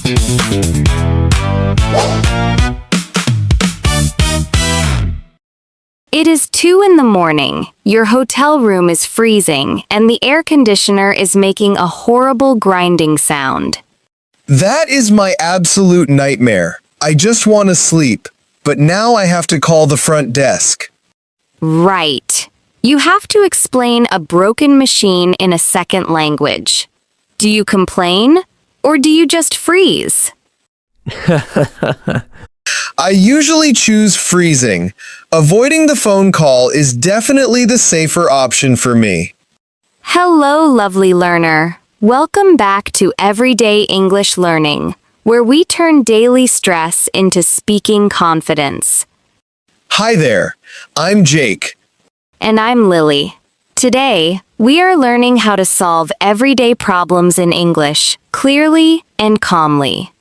It is 2 in the morning. Your hotel room is freezing, and the air conditioner is making a horrible grinding sound. That is my absolute nightmare. I just want to sleep, but now I have to call the front desk. Right. You have to explain a broken machine in a second language. Do you complain, or do you just freeze? I usually choose freezing. Avoiding the phone call is definitely the safer option for me. Hello, lovely learner. Welcome back to Everyday English Learning, where we turn daily stress into speaking confidence. Hi there, I'm Jake. And I'm Lily. Today, we are learning how to solve everyday problems in English clearly and calmly.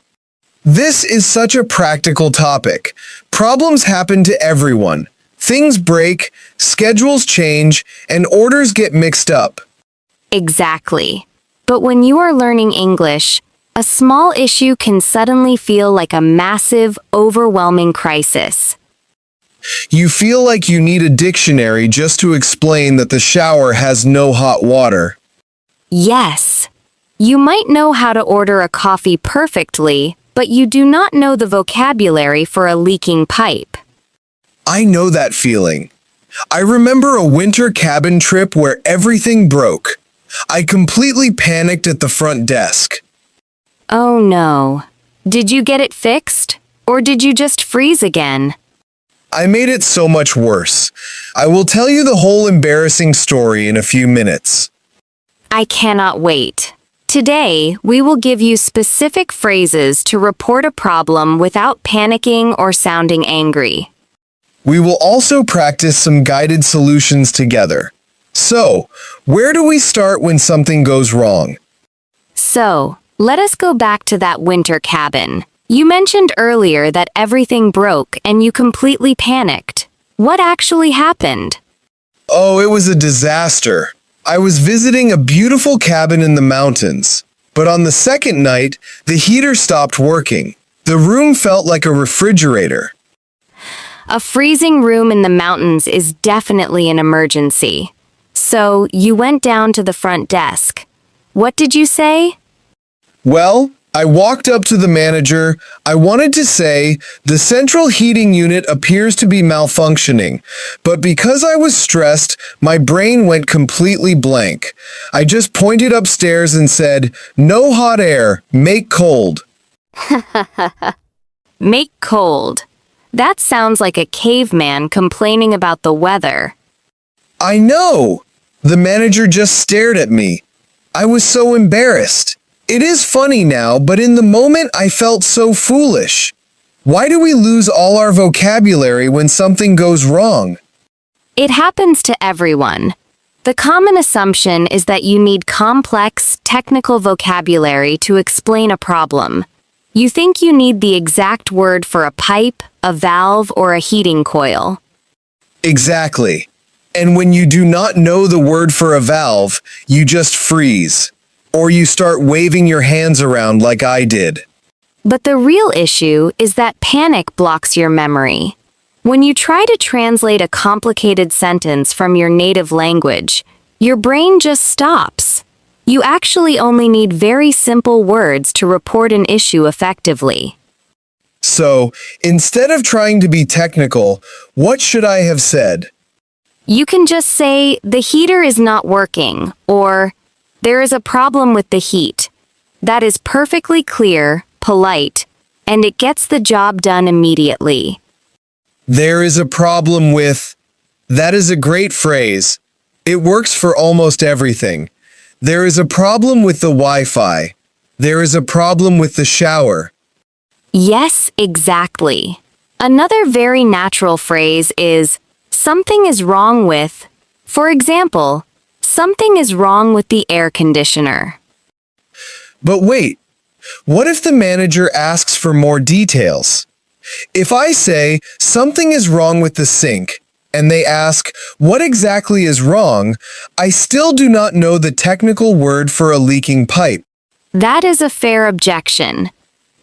This is such a practical topic. Problems happen to everyone. Things break, schedules change, and orders get mixed up. Exactly. But when you are learning English, a small issue can suddenly feel like a massive, overwhelming crisis. You feel like you need a dictionary just to explain that the shower has no hot water. Yes. You might know how to order a coffee perfectly, but you do not know the vocabulary for a leaking pipe. I know that feeling. I remember a winter cabin trip where everything broke. I completely panicked at the front desk. Oh no. Did you get it fixed? Or did you just freeze again? I made it so much worse. I will tell you the whole embarrassing story in a few minutes. I cannot wait. Today, we will give you specific phrases to report a problem without panicking or sounding angry. We will also practice some guided solutions together. So, where do we start when something goes wrong? So, let us go back to that winter cabin. You mentioned earlier that everything broke and you completely panicked. What actually happened? Oh, it was a disaster. I was visiting a beautiful cabin in the mountains, but on the second night, the heater stopped working. The room felt like a refrigerator. A freezing room in the mountains is definitely an emergency. So, you went down to the front desk. What did you say? Well, I walked up to the manager. I wanted to say, the central heating unit appears to be malfunctioning, but because I was stressed, my brain went completely blank. I just pointed upstairs and said, "No hot air, make cold." Make cold. That sounds like a caveman complaining about the weather. I know! The manager just stared at me. I was so embarrassed. It is funny now, but in the moment I felt so foolish. Why do we lose all our vocabulary when something goes wrong? It happens to everyone. The common assumption is that you need complex, technical vocabulary to explain a problem. You think you need the exact word for a pipe, a valve, or a heating coil. Exactly. And when you do not know the word for a valve, you just freeze. Or you start waving your hands around like I did. But the real issue is that panic blocks your memory. When you try to translate a complicated sentence from your native language, your brain just stops. You actually only need very simple words to report an issue effectively. So, instead of trying to be technical, what should I have said? You can just say, "The heater is not working," or "There is a problem with the heat." That is perfectly clear, polite, and it gets the job done immediately. There is a problem with... That is a great phrase. It works for almost everything. There is a problem with the Wi-Fi. There is a problem with the shower. Yes, exactly. Another very natural phrase is, "Something is wrong with," for example, "Something is wrong with the air conditioner." But wait, what if the manager asks for more details? If I say, "Something is wrong with the sink," and they ask, "What exactly is wrong?" I still do not know the technical word for a leaking pipe. That is a fair objection.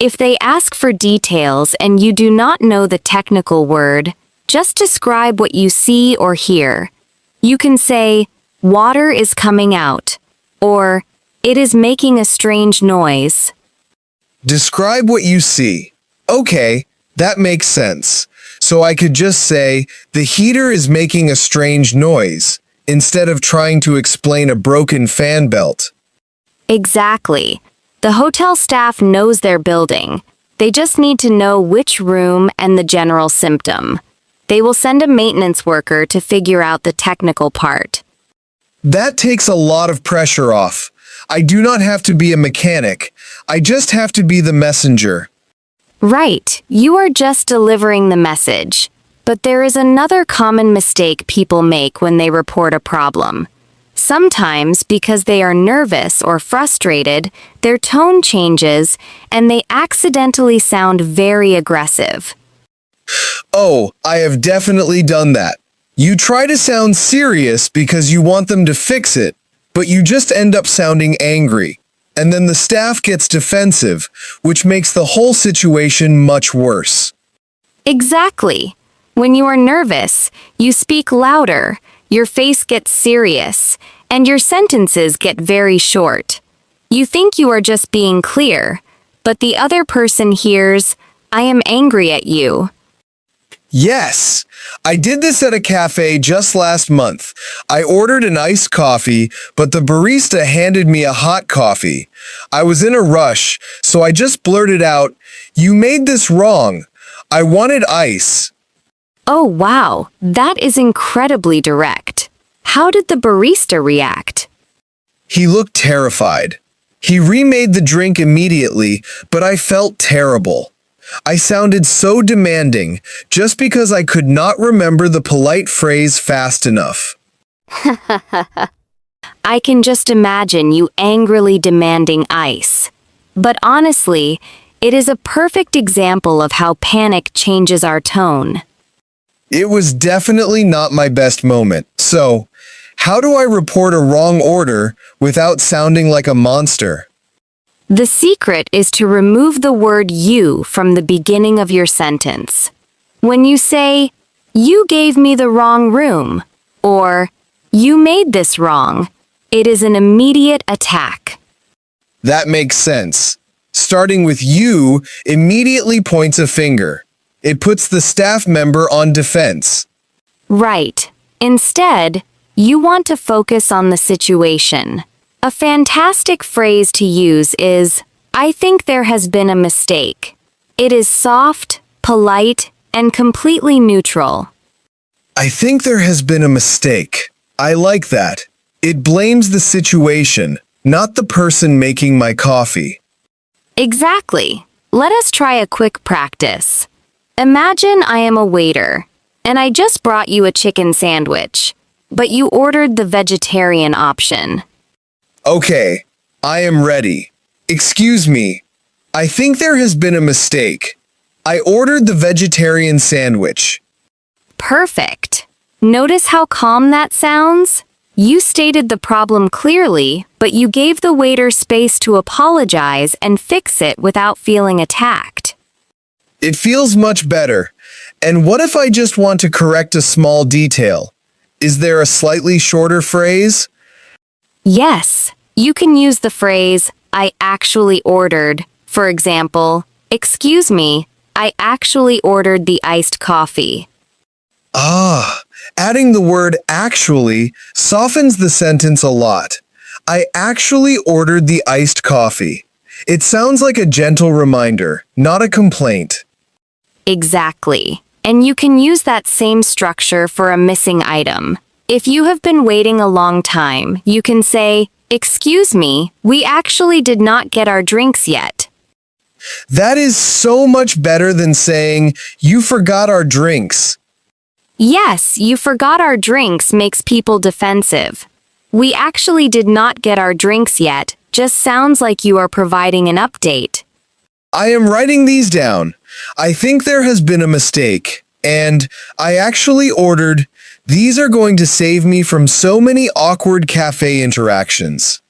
If they ask for details and you do not know the technical word, just describe what you see or hear. You can say, "Water is coming out," or "It is making a strange noise." Describe what you see. Okay, that makes sense. So I could just say, "The heater is making a strange noise," instead of trying to explain a broken fan belt. Exactly. The hotel staff knows their building. They just need to know which room and the general symptom. They will send a maintenance worker to figure out the technical part. That takes a lot of pressure off. I do not have to be a mechanic. I just have to be the messenger. Right, you are just delivering the message. But there is another common mistake people make when they report a problem. Sometimes, because they are nervous or frustrated, their tone changes and they accidentally sound very aggressive. Oh, I have definitely done that. You try to sound serious because you want them to fix it, but you just end up sounding angry. And then the staff gets defensive, which makes the whole situation much worse. Exactly. When you are nervous, you speak louder, your face gets serious, and your sentences get very short. You think you are just being clear, but the other person hears, "I am angry at you." Yes, I did this at a cafe just last month. I ordered an iced coffee, but the barista handed me a hot coffee. I was in a rush, so I just blurted out, "You made this wrong. I wanted ice." Oh wow, that is incredibly direct. How did the barista react? He looked terrified. He remade the drink immediately, but I felt terrible. I sounded so demanding just because I could not remember the polite phrase fast enough. I can just imagine you angrily demanding ice. But honestly, it is a perfect example of how panic changes our tone. It was definitely not my best moment. So, how do I report a wrong order without sounding like a monster? The secret is to remove the word "you" from the beginning of your sentence. When you say, "You gave me the wrong room," or "You made this wrong," it is an immediate attack. That makes sense. Starting with "you" immediately points a finger. It puts the staff member on defense. Right. Instead, you want to focus on the situation. A fantastic phrase to use is, "I think there has been a mistake." It is soft, polite, and completely neutral. I think there has been a mistake. I like that. It blames the situation, not the person making my coffee. Exactly. Let us try a quick practice. Imagine I am a waiter, and I just brought you a chicken sandwich, but you ordered the vegetarian option. Okay, I am ready. Excuse me. I think there has been a mistake. I ordered the vegetarian sandwich. Perfect. Notice how calm that sounds? You stated the problem clearly, but you gave the waiter space to apologize and fix it without feeling attacked. It feels much better. And what if I just want to correct a small detail? Is there a slightly shorter phrase? Yes, you can use the phrase, "I actually ordered." For example, "Excuse me, I actually ordered the iced coffee." Adding the word actually softens the sentence a lot. I actually ordered the iced coffee. It sounds like a gentle reminder, not a complaint. Exactly. And you can use that same structure for a missing item. If you have been waiting a long time, you can say, "Excuse me, we actually did not get our drinks yet." That is so much better than saying, "You forgot our drinks." Yes, "you forgot our drinks" makes people defensive. "We actually did not get our drinks yet" just sounds like you are providing an update. I am writing these down. I think there has been a mistake. And I actually ordered. These are going to save me from so many awkward cafe interactions.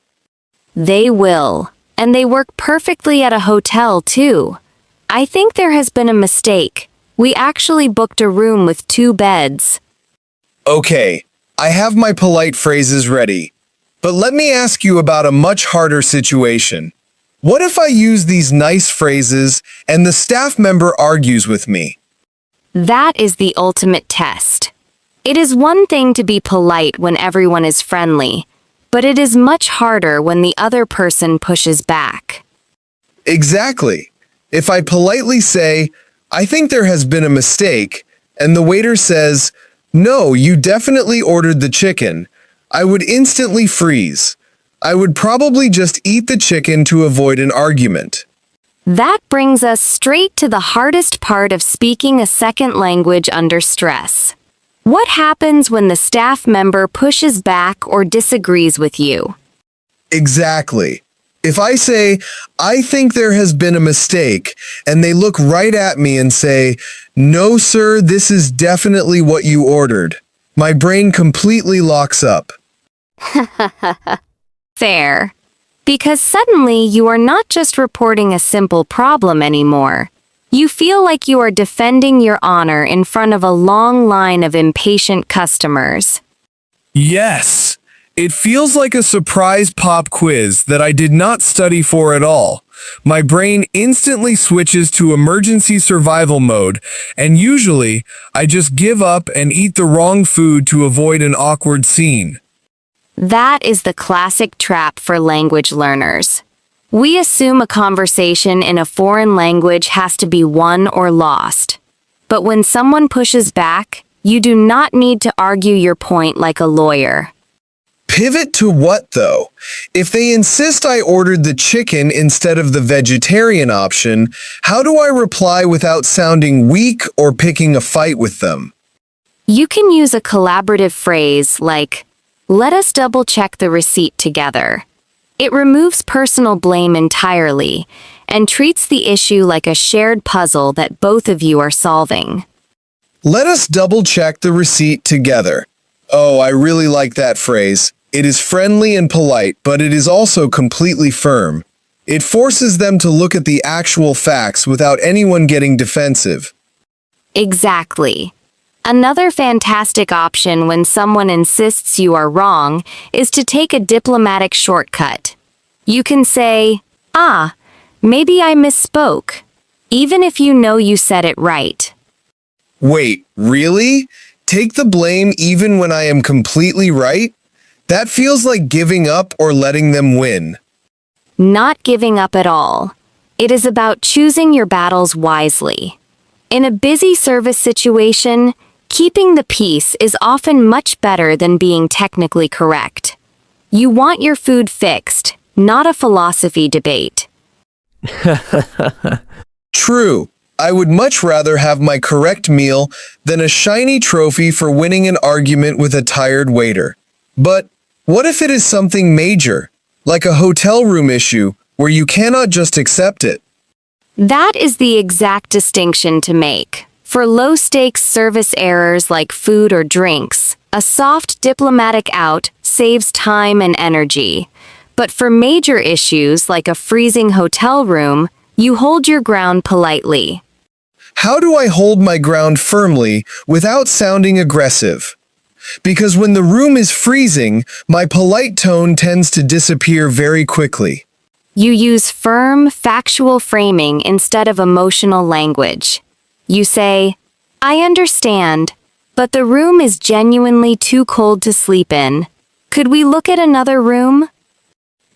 They will. And they work perfectly at a hotel, too. I think there has been a mistake. We actually booked a room with 2 beds. Okay, I have my polite phrases ready. But let me ask you about a much harder situation. What if I use these nice phrases and the staff member argues with me? That is the ultimate test. It is one thing to be polite when everyone is friendly, but it is much harder when the other person pushes back. Exactly. If I politely say, I think there has been a mistake, and the waiter says, no, you definitely ordered the chicken, I would instantly freeze. I would probably just eat the chicken to avoid an argument. That brings us straight to the hardest part of speaking a second language under stress. What happens when the staff member pushes back or disagrees with you? Exactly. If I say, I think there has been a mistake, and they look right at me and say, no, sir, this is definitely what you ordered, my brain completely locks up. Fair. Because suddenly you are not just reporting a simple problem anymore. You feel like you are defending your honor in front of a long line of impatient customers. Yes, it feels like a surprise pop quiz that I did not study for at all. My brain instantly switches to emergency survival mode, and usually I just give up and eat the wrong food to avoid an awkward scene. That is the classic trap for language learners. We assume a conversation in a foreign language has to be won or lost. But when someone pushes back, you do not need to argue your point like a lawyer. Pivot to what, though? If they insist I ordered the chicken instead of the vegetarian option, how do I reply without sounding weak or picking a fight with them? You can use a collaborative phrase like, let us double-check the receipt together. It removes personal blame entirely and treats the issue like a shared puzzle that both of you are solving. Let us double-check the receipt together. Oh, I really like that phrase. It is friendly and polite, but it is also completely firm. It forces them to look at the actual facts without anyone getting defensive. Exactly. Another fantastic option when someone insists you are wrong is to take a diplomatic shortcut. You can say, maybe I misspoke, even if you know you said it right. Wait, really? Take the blame even when I am completely right? That feels like giving up or letting them win. Not giving up at all. It is about choosing your battles wisely. In a busy service situation, keeping the peace is often much better than being technically correct. You want your food fixed, not a philosophy debate. True. I would much rather have my correct meal than a shiny trophy for winning an argument with a tired waiter. But what if it is something major, like a hotel room issue, where you cannot just accept it? That is the exact distinction to make. For low-stakes service errors like food or drinks, a soft diplomatic out saves time and energy. But for major issues like a freezing hotel room, you hold your ground politely. How do I hold my ground firmly without sounding aggressive? Because when the room is freezing, my polite tone tends to disappear very quickly. You use firm, factual framing instead of emotional language. You say, I understand, but the room is genuinely too cold to sleep in. Could we look at another room?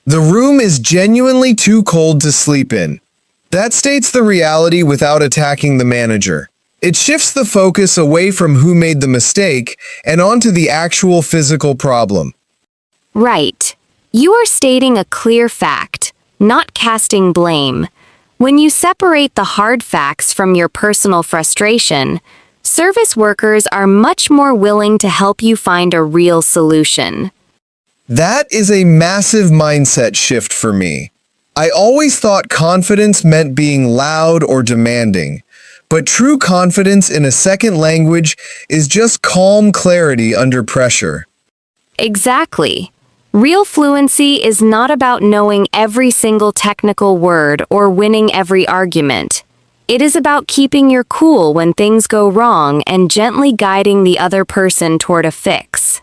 The room is genuinely too cold to sleep in. That states the reality without attacking the manager. It shifts the focus away from who made the mistake and onto the actual physical problem. Right. You are stating a clear fact, not casting blame. When you separate the hard facts from your personal frustration, service workers are much more willing to help you find a real solution. That is a massive mindset shift for me. I always thought confidence meant being loud or demanding, but true confidence in a second language is just calm clarity under pressure. Exactly. Real fluency is not about knowing every single technical word or winning every argument. It is about keeping your cool when things go wrong and gently guiding the other person toward a fix.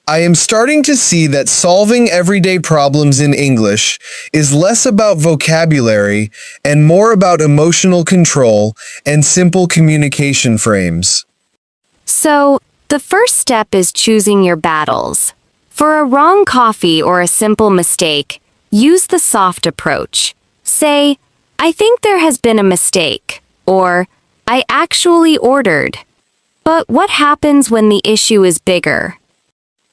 I am starting to see that solving everyday problems in English is less about vocabulary and more about emotional control and simple communication frames. So, the first step is choosing your battles. For a wrong coffee or a simple mistake, use the soft approach. Say, I think there has been a mistake, or I actually ordered. But what happens when the issue is bigger?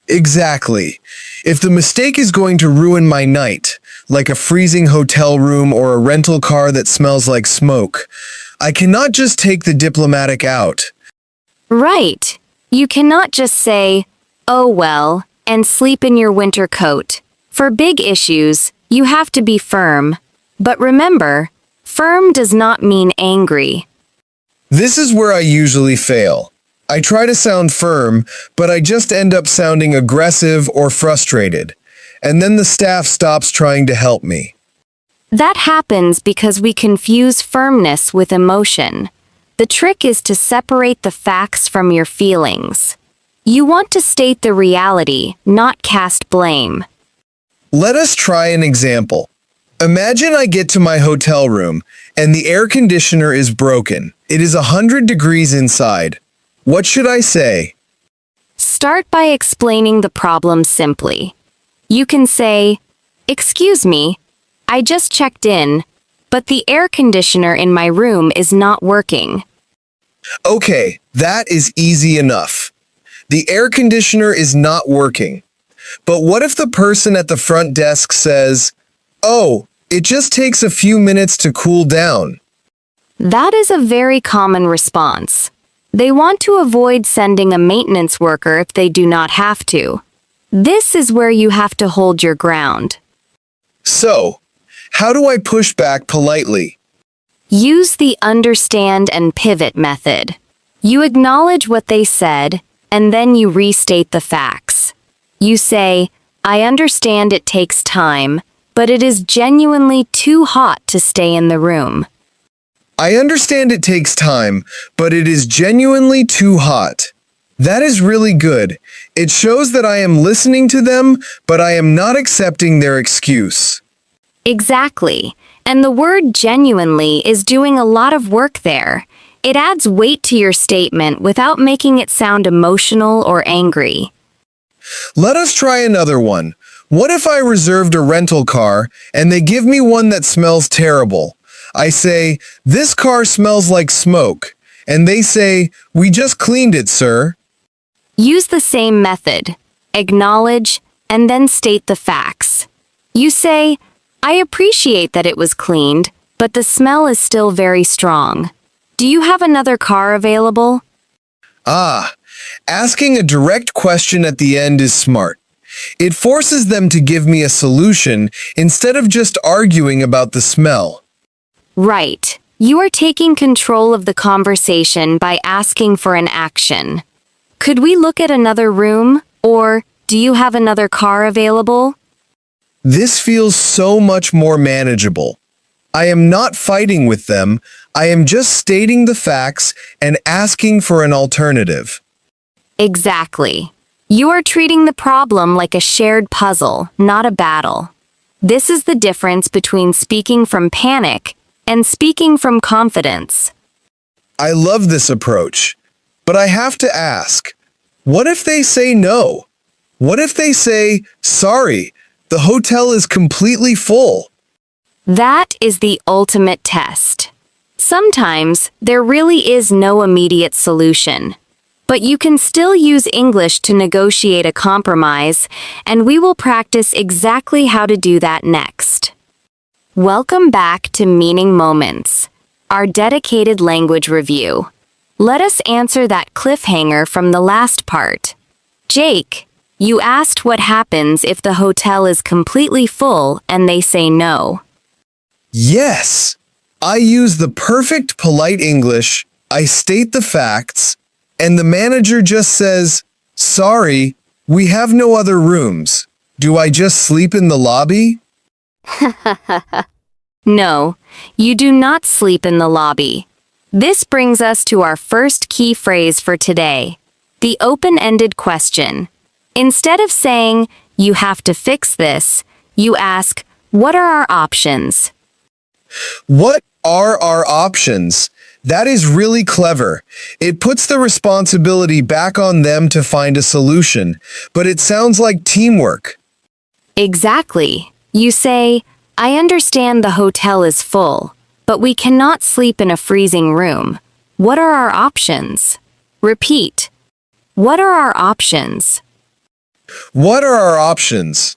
Exactly. If the mistake is going to ruin my night, like a freezing hotel room or a rental car that smells like smoke, I cannot just take the diplomatic out. Right. You cannot just say, oh well, and sleep in your winter coat. For big issues, you have to be firm. But remember, firm does not mean angry. This is where I usually fail. I try to sound firm, but I just end up sounding aggressive or frustrated. And then the staff stops trying to help me. That happens because we confuse firmness with emotion. The trick is to separate the facts from your feelings. You want to state the reality, not cast blame. Let us try an example. Imagine I get to my hotel room and the air conditioner is broken. It is 100 degrees inside. What should I say? Start by explaining the problem simply. You can say, excuse me, I just checked in, but the air conditioner in my room is not working. Okay, that is easy enough. The air conditioner is not working. But what if the person at the front desk says, oh, it just takes a few minutes to cool down? That is a very common response. They want to avoid sending a maintenance worker if they do not have to. This is where you have to hold your ground. So, how do I push back politely? Use the understand and pivot method. You acknowledge what they said, and then you restate the facts. You say, I understand it takes time, but it is genuinely too hot to stay in the room. I understand it takes time, but it is genuinely too hot. That is really good. It shows that I am listening to them, but I am not accepting their excuse. Exactly. And the word genuinely is doing a lot of work there. It adds weight to your statement without making it sound emotional or angry. Let us try another one. What if I reserved a rental car and they give me one that smells terrible? I say, this car smells like smoke. And they say, we just cleaned it, sir. Use the same method. Acknowledge, and then state the facts. You say, I appreciate that it was cleaned, but the smell is still very strong. Do you have another car available? Asking a direct question at the end is smart. It forces them to give me a solution instead of just arguing about the smell. Right. You are taking control of the conversation by asking for an action. Could we look at another room? Or, do you have another car available? This feels so much more manageable. I am not fighting with them. I am just stating the facts and asking for an alternative. Exactly. You are treating the problem like a shared puzzle, not a battle. This is the difference between speaking from panic and speaking from confidence. I love this approach, but I have to ask, what if they say no? What if they say, sorry, the hotel is completely full? That is the ultimate test. Sometimes there really is no immediate solution. But you can still use English to negotiate a compromise, and we will practice exactly how to do that next. Welcome back to Meaning Moments, our dedicated language review. Let us answer that cliffhanger from the last part. Jake, you asked what happens if the hotel is completely full and they say no. Yes, I use the perfect polite English, I state the facts, and the manager just says, sorry, we have no other rooms. Do I just sleep in the lobby? No, you do not sleep in the lobby. This brings us to our first key phrase for today, the open-ended question. Instead of saying, "You have to fix this," you ask, "What are our options?" What are our options? That is really clever. It puts the responsibility back on them to find a solution, but it sounds like teamwork. Exactly. You say, "I understand the hotel is full, but we cannot sleep in a freezing room. What are our options?" Repeat. What are our options? What are our options?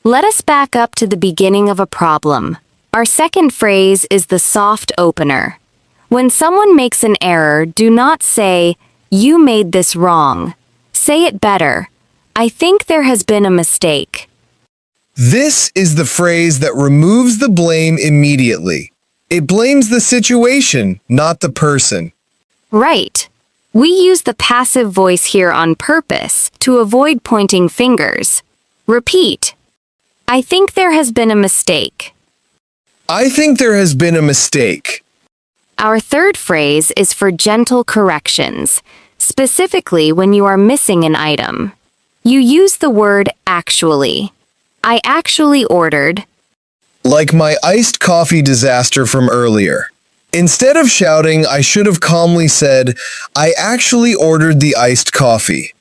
Let us back up to the beginning of a problem. Our second phrase is the soft opener. When someone makes an error, do not say, "You made this wrong." Say it better. "I think there has been a mistake." This is the phrase that removes the blame immediately. It blames the situation, not the person. Right. We use the passive voice here on purpose to avoid pointing fingers. Repeat. I think there has been a mistake. I think there has been a mistake. Our third phrase is for gentle corrections, specifically when you are missing an item. You use the word actually. I actually ordered. Like my iced coffee disaster from earlier. Instead of shouting, I should have calmly said, I actually ordered the iced coffee.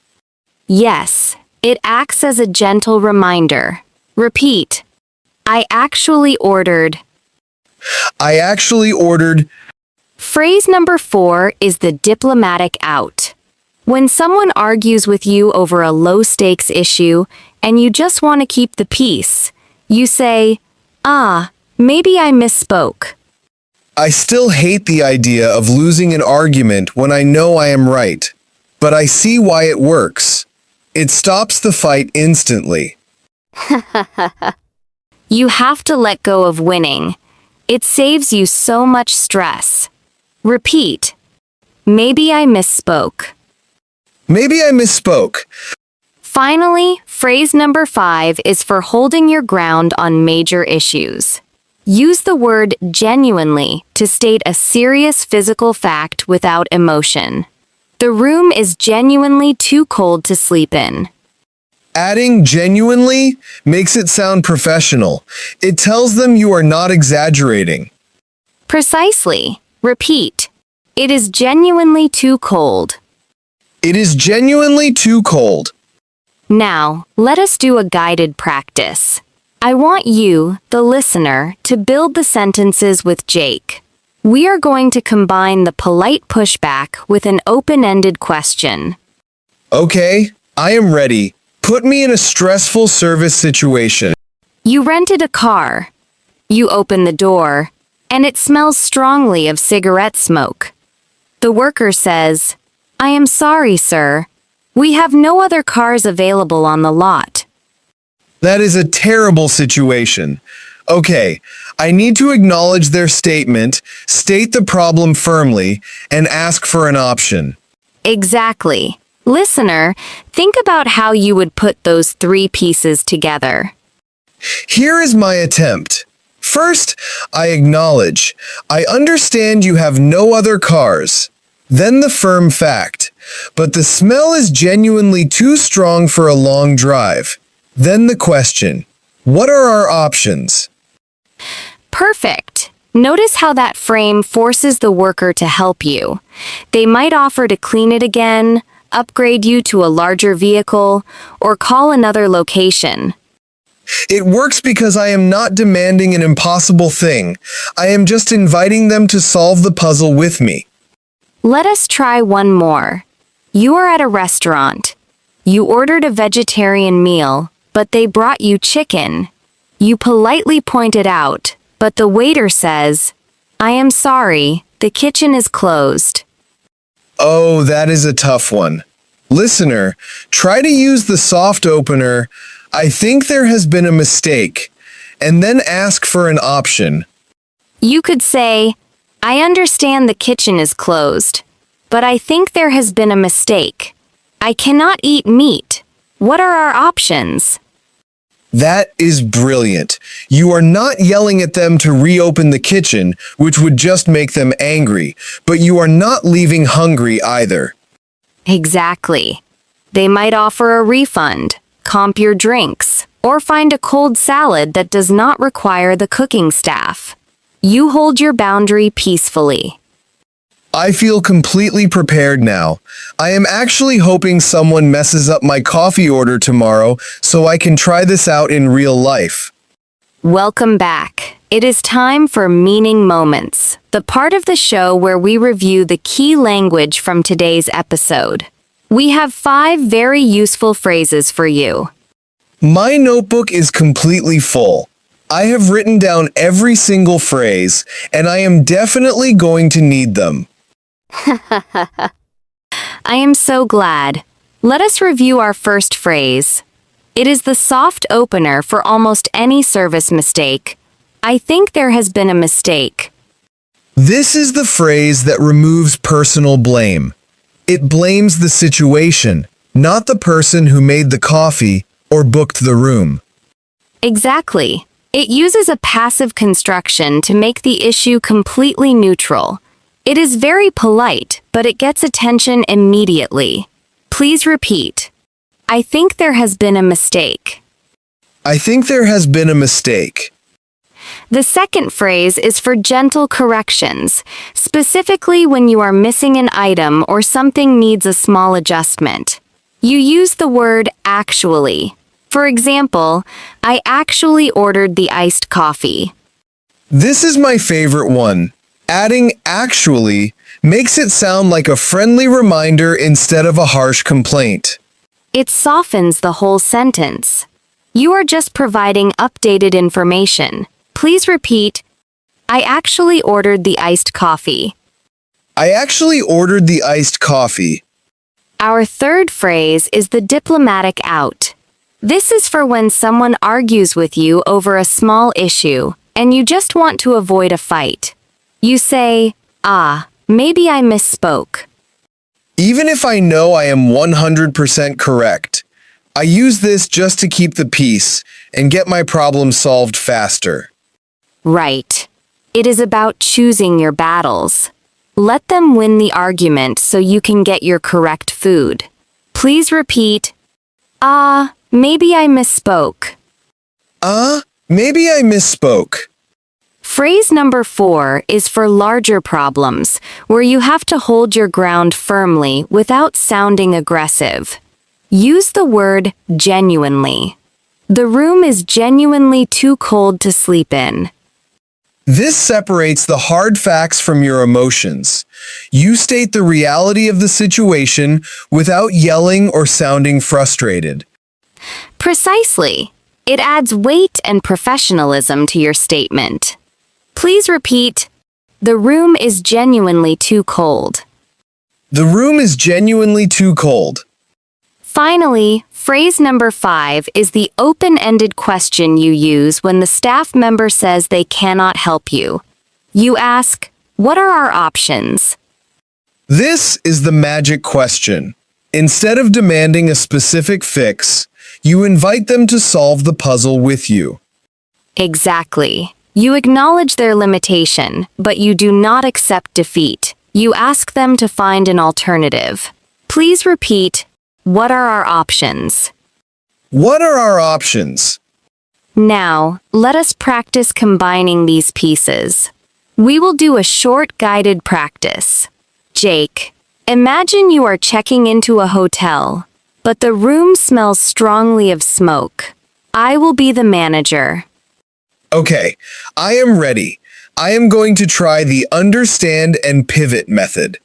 Yes, it acts as a gentle reminder. Repeat. I actually ordered. I actually ordered. Phrase number 4 is the diplomatic out. When someone argues with you over a low-stakes issue and you just want to keep the peace, you say, maybe I misspoke. I still hate the idea of losing an argument when I know I am right, but I see why it works. It stops the fight instantly. You have to let go of winning. It saves you so much stress. Repeat. Maybe I misspoke. Maybe I misspoke. Finally, phrase number 5 is for holding your ground on major issues. Use the word genuinely to state a serious physical fact without emotion. The room is genuinely too cold to sleep in. Adding genuinely makes it sound professional. It tells them you are not exaggerating. Precisely. Repeat. It is genuinely too cold. It is genuinely too cold. Now, let us do a guided practice. I want you, the listener, to build the sentences with Jake. We are going to combine the polite pushback with an open-ended question. Okay, I am ready. Put me in a stressful service situation. You rented a car. You open the door, and it smells strongly of cigarette smoke. The worker says, I am sorry, sir. We have no other cars available on the lot. That is a terrible situation. Okay, I need to acknowledge their statement, state the problem firmly, and ask for an option. Exactly. Listener, think about how you would put those 3 pieces together. Here is my attempt. First, I acknowledge. I understand you have no other cars. Then the firm fact. But the smell is genuinely too strong for a long drive. Then the question. What are our options? Perfect. Notice how that frame forces the worker to help you. They might offer to clean it again, upgrade you to a larger vehicle, or call another location. It works because I am not demanding an impossible thing. I am just inviting them to solve the puzzle with me. Let us try one more. You are at a restaurant. You ordered a vegetarian meal, but they brought you chicken. You politely point it out, but the waiter says, I am sorry, the kitchen is closed. Oh, that is a tough one. Listener, try to use the soft opener, I think there has been a mistake, and then ask for an option. You could say, I understand the kitchen is closed, but I think there has been a mistake. I cannot eat meat. What are our options? That is brilliant. You are not yelling at them to reopen the kitchen, which would just make them angry, but you are not leaving hungry either. Exactly. They might offer a refund, comp your drinks, or find a cold salad that does not require the cooking staff. You hold your boundary peacefully. I feel completely prepared now. I am actually hoping someone messes up my coffee order tomorrow so I can try this out in real life. Welcome back. It is time for Meaning Moments, the part of the show where we review the key language from today's episode. We have 5 very useful phrases for you. My notebook is completely full. I have written down every single phrase, and I am definitely going to need them. I am so glad. Let us review our first phrase. It is the soft opener for almost any service mistake. I think there has been a mistake. This is the phrase that removes personal blame. It blames the situation, not the person who made the coffee or booked the room. Exactly. It uses a passive construction to make the issue completely neutral. It is very polite, but it gets attention immediately. Please repeat. I think there has been a mistake. I think there has been a mistake. The second phrase is for gentle corrections, specifically when you are missing an item or something needs a small adjustment. You use the word actually. For example, I actually ordered the iced coffee. This is my favorite one. Adding actually makes it sound like a friendly reminder instead of a harsh complaint. It softens the whole sentence. You are just providing updated information. Please repeat, I actually ordered the iced coffee. I actually ordered the iced coffee. Our third phrase is the diplomatic out. This is for when someone argues with you over a small issue, and you just want to avoid a fight. You say, maybe I misspoke. Even if I know I am 100% correct, I use this just to keep the peace and get my problem solved faster. Right. It is about choosing your battles. Let them win the argument so you can get your correct food. Please repeat, maybe I misspoke. Maybe I misspoke. Phrase number 4 is for larger problems, where you have to hold your ground firmly without sounding aggressive. Use the word genuinely. The room is genuinely too cold to sleep in. This separates the hard facts from your emotions. You state the reality of the situation without yelling or sounding frustrated. Precisely. It adds weight and professionalism to your statement. Please repeat, the room is genuinely too cold. The room is genuinely too cold. Finally, phrase number 5 is the open-ended question you use when the staff member says they cannot help you. You ask, what are our options? This is the magic question. Instead of demanding a specific fix, you invite them to solve the puzzle with you. Exactly. You acknowledge their limitation, but you do not accept defeat. You ask them to find an alternative. Please repeat, what are our options? What are our options? Now, let us practice combining these pieces. We will do a short guided practice. Jake, imagine you are checking into a hotel, but the room smells strongly of smoke. I will be the manager. Okay, I am ready. I am going to try the understand and pivot method.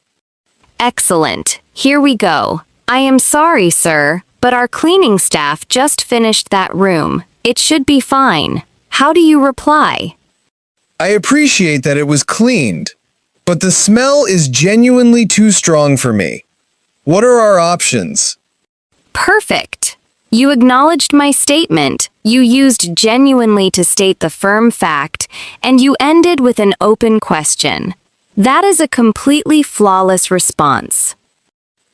Excellent. Here we go. I am sorry, sir, but our cleaning staff just finished that room. It should be fine. How do you reply? I appreciate that it was cleaned, but the smell is genuinely too strong for me. What are our options? Perfect. You acknowledged my statement, you used genuinely to state the firm fact, and you ended with an open question. That is a completely flawless response.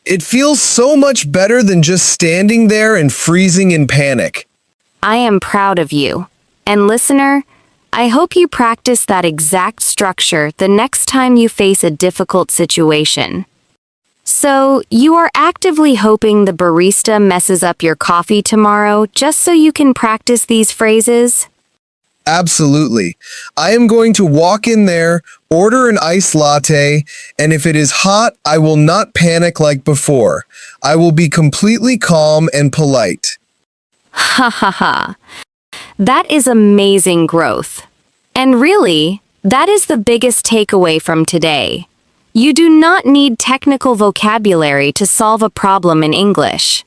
It feels so much better than just standing there and freezing in panic. I am proud of you. And listener, I hope you practice that exact structure the next time you face a difficult situation. So, you are actively hoping the barista messes up your coffee tomorrow just so you can practice these phrases? Absolutely. I am going to walk in there, order an iced latte, and if it is hot, I will not panic like before. I will be completely calm and polite. Ha ha ha. That is amazing growth. And really, that is the biggest takeaway from today. You do not need technical vocabulary to solve a problem in English.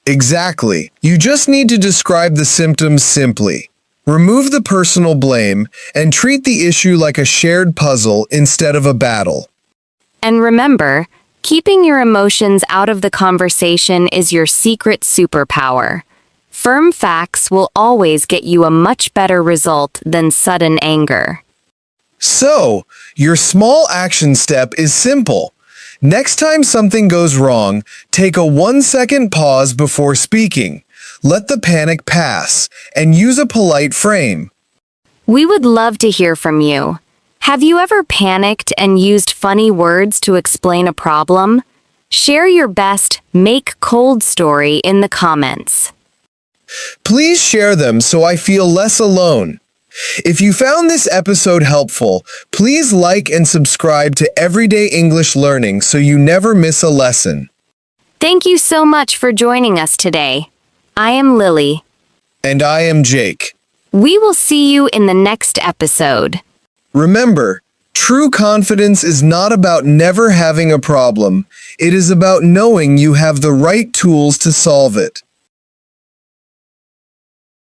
Exactly. You just need to describe the symptoms simply. Remove the personal blame and treat the issue like a shared puzzle instead of a battle. And remember, keeping your emotions out of the conversation is your secret superpower. Firm facts will always get you a much better result than sudden anger. So, your small action step is simple. Next time something goes wrong, take a 1-second pause before speaking. Let the panic pass, and use a polite frame. We would love to hear from you. Have you ever panicked and used funny words to explain a problem? Share your best make cold story in the comments. Please share them so I feel less alone. If you found this episode helpful, please like and subscribe to Everyday English Learning so you never miss a lesson. Thank you so much for joining us today. I am Lily. And I am Jake. We will see you in the next episode. Remember, true confidence is not about never having a problem. It is about knowing you have the right tools to solve it.